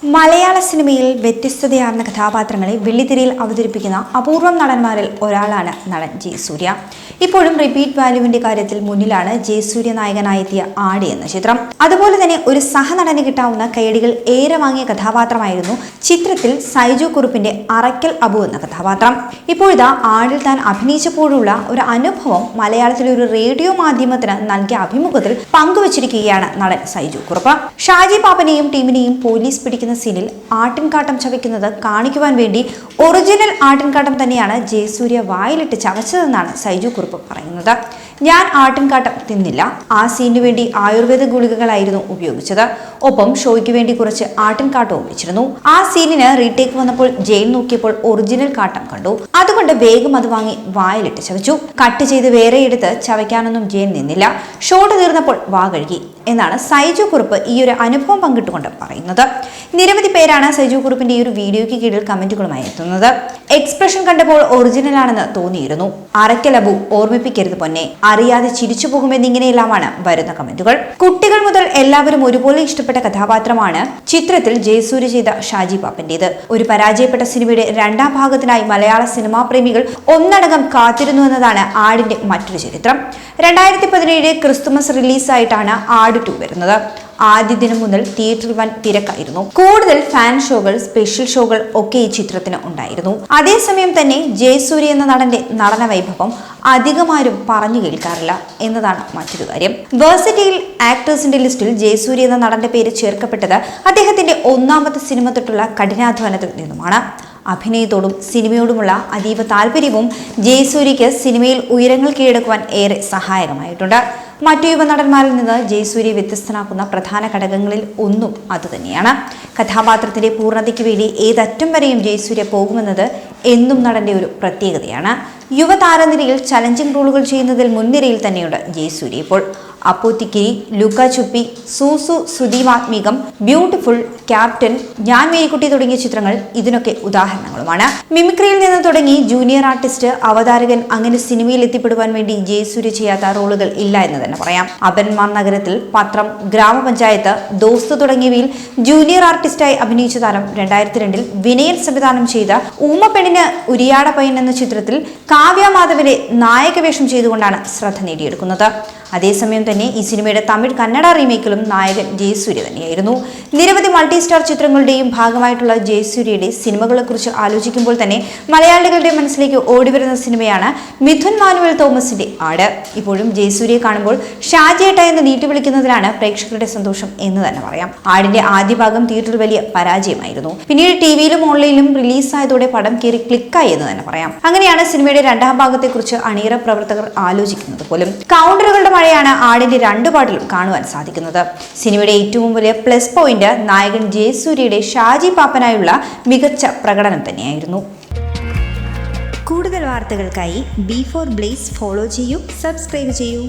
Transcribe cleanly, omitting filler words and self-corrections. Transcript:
മലയാള സിനിമയിൽ വ്യത്യസ്തതയാർന്ന കഥാപാത്രങ്ങളെ വെള്ളിത്തിരയിൽ അവതരിപ്പിക്കുന്ന അപൂർവം നടന്മാരിൽ ഒരാളാണ് നടൻ ജയസൂര്യ. ഇപ്പോഴും റിപ്പീറ്റ് വാല്യൂവിന്റെ കാര്യത്തിൽ മുന്നിലാണ് ജയസൂര്യ നായകനായെത്തിയ ആട് എന്ന ചിത്രം. അതുപോലെ തന്നെ ഒരു സഹനടന് കിട്ടാവുന്ന കയ്യടികൾ ഏറെ വാങ്ങിയ കഥാപാത്രമായിരുന്നു ചിത്രത്തിൽ സൈജു കുറുപ്പിന്റെ അറയ്ക്കൽ അബു എന്ന കഥാപാത്രം. ഇപ്പോഴിതാ ആടിൽ താൻ അഭിനയിച്ചപ്പോഴുള്ള ഒരു അനുഭവം മലയാളത്തിലെ ഒരു റേഡിയോ മാധ്യമത്തിന് നൽകിയ അഭിമുഖത്തിൽ പങ്കുവച്ചിരിക്കുകയാണ് നടൻ സൈജു കുറുപ്പ്. ഷാജി പാപ്പനെയും ടീമിനെയും പോലീസ് പിടിക്കുന്ന സീനിൽ ആട്ടിൻകാട്ടം ചവയ്ക്കുന്നത് കാണിക്കുവാൻ വേണ്ടി ഒറിജിനൽ ആട്ടിൻകാട്ടം തന്നെയാണ് ജയസൂര്യ വായിലിട്ട് ചവച്ചതെന്നാണ് സൈജു കുറുപ്പ് പറയുന്നത്. ഞാൻ ആട്ടിൻകാട്ടം തിന്നില്ല. ആ സീനിനു വേണ്ടി ആയുർവേദ ഗുളികകളായിരുന്നു ഉപയോഗിച്ചത്. ഒപ്പം ഷോയ്ക്ക് വേണ്ടി കുറച്ച് ആട്ടിൻകാട്ടവും വെച്ചിരുന്നു. ആ സീനിന് റീടേക്ക് വന്നപ്പോൾ ജയിൽ നോക്കിയപ്പോൾ ഒറിജിനൽ കാട്ടം കണ്ടു. അതുകൊണ്ട് വേഗം അത് വാങ്ങി വായിലിട്ട് ചവച്ചു. കട്ട് ചെയ്ത് വേറെ എടുത്ത് ചവയ്ക്കാനൊന്നും ജയിൽ നിന്നില്ല. ഷോട്ട് തീർന്നപ്പോൾ വാ കഴുകി എന്നാണ് സൈജു കുറുപ്പ് ഈ ഒരു അനുഭവം പങ്കിട്ടുകൊണ്ട് പറയുന്നത്. നിരവധി പേരാണ് സൈജു കുറുപ്പിന്റെ ഈ ഒരു വീഡിയോയ്ക്ക് കീഴിൽ കമന്റുകളുമായി എത്തുന്നത്. എക്സ്പ്രഷൻ കണ്ടപ്പോൾ ഒറിജിനൽ ആണെന്ന് തോന്നിയിരുന്നു. അറയ്ക്കലബു ഓർമ്മിപ്പിക്കരുത് പൊന്നെ, അറിയാതെ ചിരിച്ചു പോകുമെന്നിങ്ങനെയെല്ലാമാണ് വരുന്ന കമന്റുകൾ. കുട്ടികൾ മുതൽ എല്ലാവരും ഒരുപോലെ ഇഷ്ടപ്പെട്ട കഥാപാത്രമാണ് ചിത്രത്തിൽ ജയസൂര്യ ചെയ്ത ഷാജി പാപ്പന്റേത്. ഒരു പരാജയപ്പെട്ട സിനിമയുടെ രണ്ടാം ഭാഗത്തിനായി മലയാള സിനിമാ പ്രേമികൾ ഒന്നടങ്കം കാത്തിരുന്നു എന്നതാണ് ആടിന്റെ മറ്റൊരു ചരിത്രം. 2017 ക്രിസ്തുമസ് റിലീസായിട്ടാണ് ആട് 2 വരുന്നത്. ആദ്യ ദിനം മുതൽ തിയേറ്ററിൽ വൻ തിരക്കായിരുന്നു. കൂടുതൽ ഫാൻ ഷോകൾ, സ്പെഷ്യൽ ഷോകൾ ഒക്കെ ഈ ചിത്രത്തിന് ഉണ്ടായിരുന്നു. അതേസമയം തന്നെ ജയസൂര്യ എന്ന നടന്റെ നടന വൈഭവം അധികമാരും പറഞ്ഞു കേൾക്കാറില്ല എന്നതാണ് മറ്റൊരു കാര്യം. വേഴ്സിറ്റൈൽ ആക്ടേഴ്സിന്റെ ലിസ്റ്റിൽ ജയസൂര്യ എന്ന നടന്റെ പേര് ചേർക്കപ്പെട്ടത് അദ്ദേഹത്തിന്റെ ഒന്നാമത്തെ സിനിമ തൊട്ടുള്ള കഠിനാധ്വാനത്തിൽ നിന്നുമാണ്. അഭിനയത്തോടും സിനിമയോടുമുള്ള അതീവ താല്പര്യവും ജയസൂര്യയ്ക്ക് സിനിമയിൽ ഉയരങ്ങൾ കീഴടക്കുവാൻ ഏറെ സഹായകമായിട്ടുണ്ട്. മറ്റു യുവനടന്മാരിൽ നിന്ന് ജയസൂര്യ വ്യത്യസ്തനാക്കുന്ന പ്രധാന ഘടകങ്ങളിൽ ഒന്നും അതുതന്നെയാണ്. കഥാപാത്രത്തിന്റെ പൂർണ്ണതയ്ക്ക് വേണ്ടി ഏതറ്റം വരെയും ജയസൂര്യ പോകുമെന്നത് എന്നും നടന്റെ ഒരു പ്രത്യേകതയാണ്. യുവതാരനിരയിൽ ചലഞ്ചിങ് റോളുകൾ ചെയ്യുന്നതിൽ മുൻനിരയിൽ തന്നെയുണ്ട് ജയസൂര്യ. ഇപ്പോൾ അപ്പോത്തിക്കിരി, ലുക്ക ചുപ്പി, സൂസു, സുദീമാത്മീകം, ബ്യൂട്ടിഫുൾ, ക്യാപ്റ്റൻ, ഞാൻ മേരിക്കുട്ടി തുടങ്ങിയ ചിത്രങ്ങൾ ഇതിനൊക്കെ ഉദാഹരണങ്ങളുമാണ്. മിമിക്രിയിൽ നിന്ന് തുടങ്ങി ജൂനിയർ ആർട്ടിസ്റ്റ്, അവതാരകൻ, അങ്ങനെ സിനിമയിൽ എത്തിപ്പെടുവാൻ വേണ്ടി ജയസൂര്യ ചെയ്യാത്ത റോളുകൾ ഇല്ല എന്ന് തന്നെ പറയാം. അപരന്മാർ നഗരത്തിൽ, പത്രം, ഗ്രാമപഞ്ചായത്ത്, ദോസ്ത് തുടങ്ങിയവയിൽ ജൂനിയർ ആർട്ടിസ്റ്റായി അഭിനയിച്ച താരം 2002 വിനയൻ സംവിധാനം ചെയ്ത ഊമപ്പെണ്ണിന് ഉരിയാട പയ്യൻ എന്ന ചിത്രത്തിൽ കാവ്യ മാധവന്റെ നായകവേഷം ചെയ്തുകൊണ്ടാണ് ശ്രദ്ധ നേടിയെടുക്കുന്നത്. അതേസമയം തന്നെ ഈ സിനിമയുടെ തമിഴ്, കന്നഡ റീമേക്കിലും നായകൻ ജയസൂര്യ തന്നെയായിരുന്നു. നിരവധി മൾട്ടി സ്റ്റാർ ചിത്രങ്ങളുടെയും ഭാഗമായിട്ടുള്ള ജയസൂര്യയുടെ സിനിമകളെക്കുറിച്ച് ആലോചിക്കുമ്പോൾ തന്നെ മലയാളികളുടെ മനസ്സിലേക്ക് ഓടിവരുന്ന സിനിമയാണ് മിഥുൻ മാനുവൽ തോമസിന്റെ ആട്. ഇപ്പോഴും ജയസൂര്യയെ കാണുമ്പോൾ ഷാജിയേട്ട എന്ന് നീട്ടി വിളിക്കുന്നതിലാണ് പ്രേക്ഷകരുടെ സന്തോഷം എന്ന് തന്നെ പറയാം. ആടിന്റെ ആദ്യ ഭാഗം തിയേറ്ററിൽ വലിയ പരാജയമായിരുന്നു. പിന്നീട് ടിവിയിലും ഓൺലൈനിലും റിലീസായതോടെ പടം കയറി ക്ലിക്കായി എന്ന് തന്നെ പറയാം. അങ്ങനെയാണ് സിനിമയുടെ രണ്ടാം ഭാഗത്തെക്കുറിച്ച് അണിയറ പ്രവർത്തകർ ആലോചിക്കുന്നത് പോലും. കൗണ്ടറുകളുടെ മഴയാണ് ആടിന്റെ 2 പാട്ടിലും കാണുവാൻ സാധിക്കുന്നത്. സിനിമയുടെ ഏറ്റവും വലിയ പ്ലസ് പോയിന്റ് നായകൻ ജയസൂര്യയുടെ ഷാജി പാപ്പനായുള്ള മികച്ച പ്രകടനം തന്നെയായിരുന്നു. കൂടുതൽ വാർത്തകൾക്കായി B4 Blaze ഫോളോ ചെയ്യൂ, സബ്സ്ക്രൈബ് ചെയ്യൂ.